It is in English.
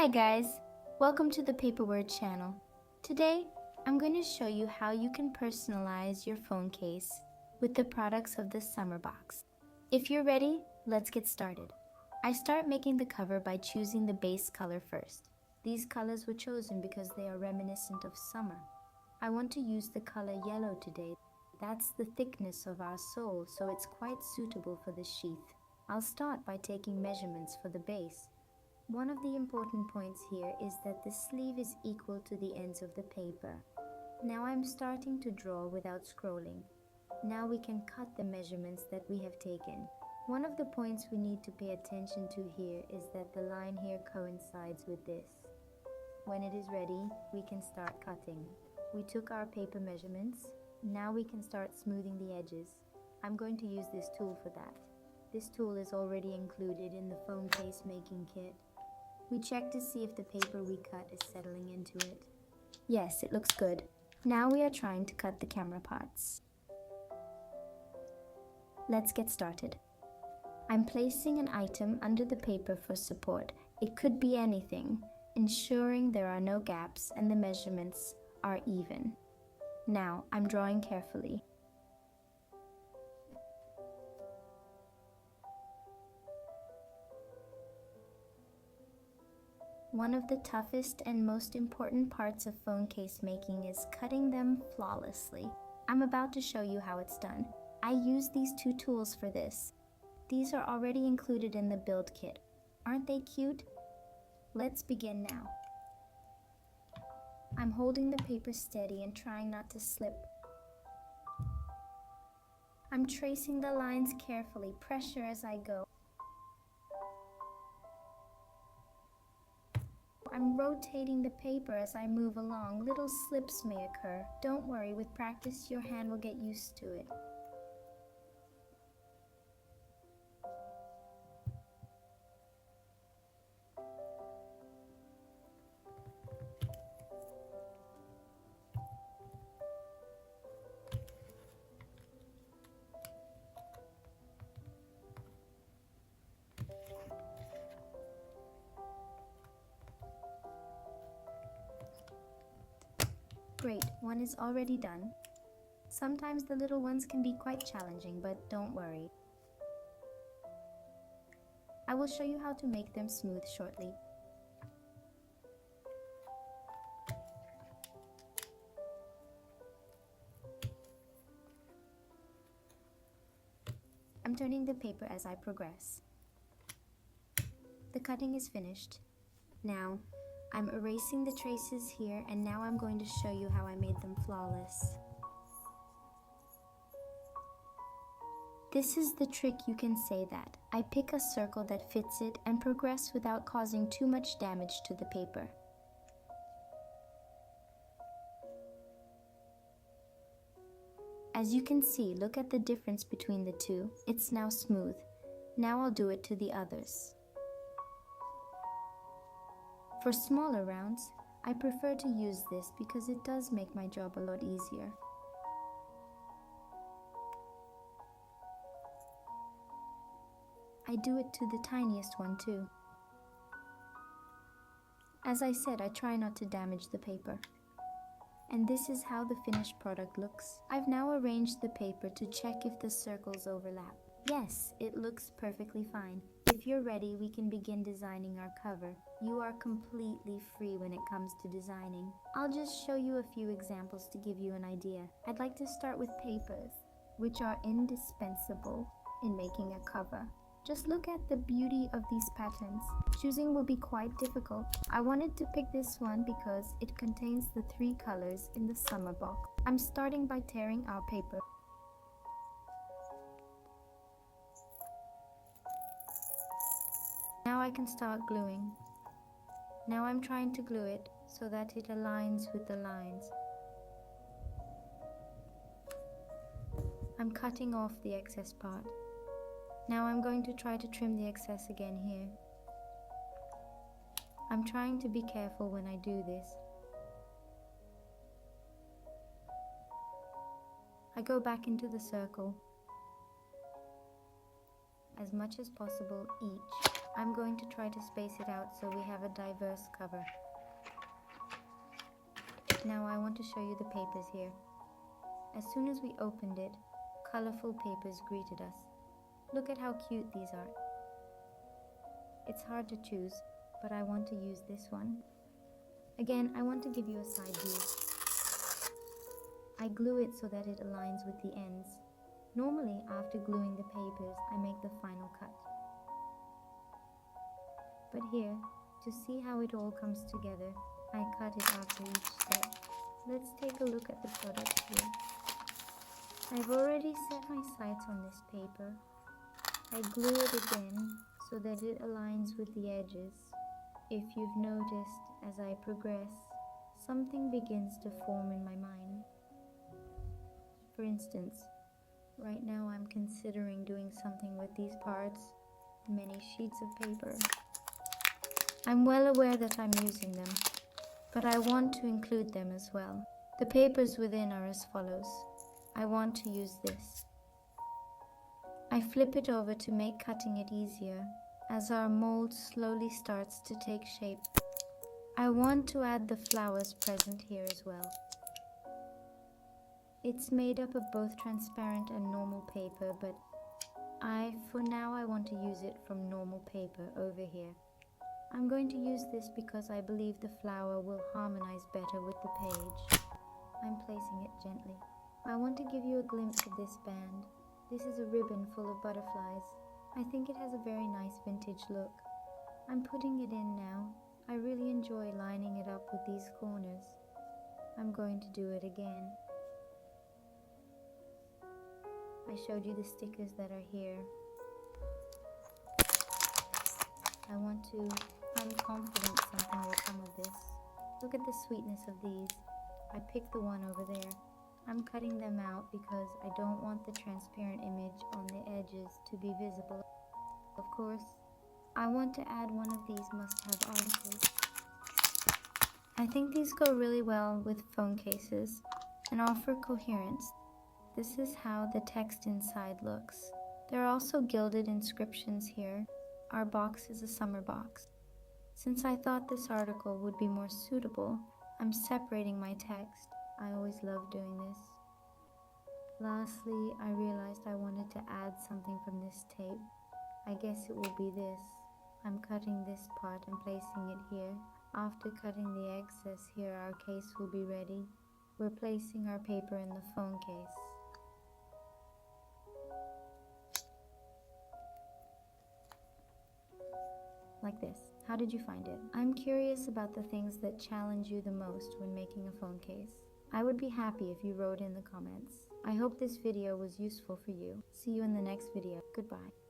Hi guys, welcome to the Paperwrld channel. Today, I'm going to show you how you can personalize your phone case with the products of the summer box. If you're ready, let's get started. I start making the cover by choosing the base color first. These colors were chosen because they are reminiscent of summer. I want to use the color yellow today. That's the thickness of our sole, so it's quite suitable for the sheath. I'll start by taking measurements for the base. One of the important points here is that the sleeve is equal to the ends of the paper. Now I'm starting to draw without scrolling. Now we can cut the measurements that we have taken. One of the points we need to pay attention to here is that the line here coincides with this. When it is ready, we can start cutting. We took our paper measurements. Now we can start smoothing the edges. I'm going to use this tool for that. This tool is already included in the phone case making kit. We check to see if the paper we cut is settling into it. Yes, it looks good. Now we are trying to cut the camera parts. Let's get started. I'm placing an item under the paper for support. It could be anything, ensuring there are no gaps and the measurements are even. Now I'm drawing carefully. One of the toughest and most important parts of phone case making is cutting them flawlessly. I'm about to show you how it's done. I use these two tools for this. These are already included in the build kit. Aren't they cute? Let's begin now. I'm holding the paper steady and trying not to slip. I'm tracing the lines carefully, pressure as I go. I'm rotating the paper as I move along. Little slips may occur. Don't worry, with practice your hand will get used to it. Great, one is already done. Sometimes the little ones can be quite challenging, but don't worry. I will show you how to make them smooth shortly. I'm turning the paper as I progress. The cutting is finished. Now, I'm erasing the traces here, and now I'm going to show you how I made them flawless. This is the trick, you can say that. I pick a circle that fits it and progress without causing too much damage to the paper. As you can see, look at the difference between the two. It's now smooth. Now I'll do it to the others. For smaller rounds, I prefer to use this because it does make my job a lot easier. I do it to the tiniest one too. As I said, I try not to damage the paper. And this is how the finished product looks. I've now arranged the paper to check if the circles overlap. Yes, it looks perfectly fine. If you're ready, we can begin designing our cover. You are completely free when it comes to designing. I'll just show you a few examples to give you an idea. I'd like to start with papers, which are indispensable in making a cover. Just look at the beauty of these patterns. Choosing will be quite difficult. I wanted to pick this one because it contains the 3 colors in the summer box. I'm starting by tearing our paper. Now I can start gluing. Now I'm trying to glue it so that it aligns with the lines. I'm cutting off the excess part. Now I'm going to try to trim the excess again here. I'm trying to be careful when I do this. I go back into the circle as much as possible each. I'm going to try to space it out so we have a diverse cover. Now I want to show you the papers here. As soon as we opened it, colorful papers greeted us. Look at how cute these are. It's hard to choose, but I want to use this one. Again, I want to give you a side view. I glue it so that it aligns with the ends. Normally, after gluing the papers, I make the final cut. But here, to see how it all comes together, I cut it after each step. Let's take a look at the product here. I've already set my sights on this paper. I glue it again so that it aligns with the edges. If you've noticed, as I progress, something begins to form in my mind. For instance, right now I'm considering doing something with these parts, many sheets of paper. I'm well aware that I'm using them, but I want to include them as well. The papers within are as follows. I want to use this. I flip it over to make cutting it easier as our mold slowly starts to take shape. I want to add the flowers present here as well. It's made up of both transparent and normal paper, but for now I want to use it from normal paper over here. I'm going to use this because I believe the flower will harmonize better with the page. I'm placing it gently. I want to give you a glimpse of this band. This is a ribbon full of butterflies. I think it has a very nice vintage look. I'm putting it in now. I really enjoy lining it up with these corners. I'm going to do it again. I showed you the stickers that are here. I'm confident something will come of this. Look at the sweetness of these. I picked the one over there. I'm cutting them out because I don't want the transparent image on the edges to be visible. Of course, I want to add one of these must-have articles. I think these go really well with phone cases and offer coherence. This is how the text inside looks. There are also gilded inscriptions here. Our box is a summer box. Since I thought this article would be more suitable, I'm separating my text. I always love doing this. Lastly, I realized I wanted to add something from this tape. I guess it will be this. I'm cutting this part and placing it here. After cutting the excess here, our case will be ready. We're placing our paper in the phone case. Like this. How did you find it? I'm curious about the things that challenge you the most when making a phone case. I would be happy if you wrote in the comments. I hope this video was useful for you. See you in the next video. Goodbye.